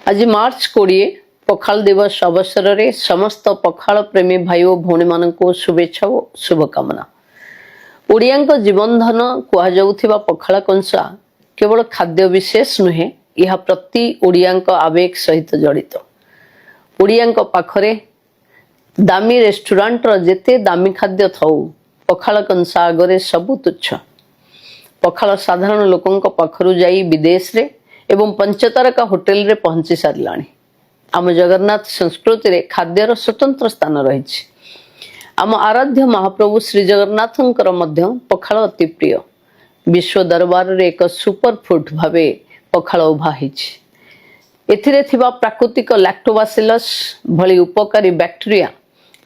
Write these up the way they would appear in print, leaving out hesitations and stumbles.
आज मार्च 20 पखाल दिवस अवसर में समस्त पखाल प्रेमी भाई और भौणी मान शुभेच्छा और शुभकामना। ओडिया जीवन धन कहुवा पखाल कंसा केवल खाद्य विशेष नुहे, यह प्रति ओडिया आवेग सहित जड़ित। ओडिया पाखरे दामी रेस्टोरेंट जेते दामी खाद्य थाऊ पखाल कंसा आगरे सबु तुच्छ। पखाल साधारण लोकों पाखरु जाई विदेश रे एवं पंचतारका होटेल रे पहुंची सारिलाणी। आम जगन्नाथ संस्कृति रे खाद्यर स्वतंत्र स्थान रही। आम आराध्य महाप्रभु श्री जगन्नाथंकर मध्य पखाल अति प्रिय। विश्व दरबार रे एक सुपर फूड भावे पखाल उभा होइछि। एथिरे थिबा प्राकृतिक लैक्टोबासिलस भली उपकारी बैक्टेरिया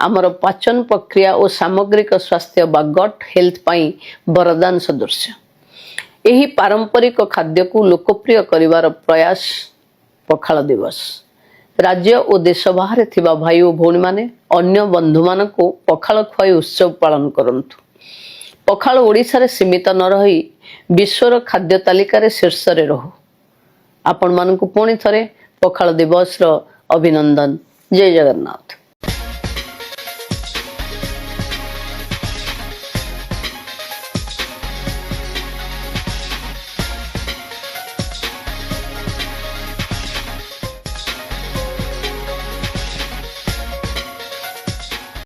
आमर पाचन प्रक्रिया और सामग्रिक स्वास्थ्य बा गट हेल्थ पाई वरदान सदृश। यही पारंपरिक खाद्य को लोकप्रिय करिवार प्रयास पखाल दिवस। राज्य और देश बाहर थिबा भाई और भौणी माने अन्य बंधु मान को पखाल खुआई उत्सव पालन करंतु। पखाल ओडिशा रे सीमित न रही विश्वर खाद्य तालिका रे शीर्ष रे रहू। आपण मान को पुणी थरे पखाल दिवस रो अभिनंदन। जय जगन्नाथ।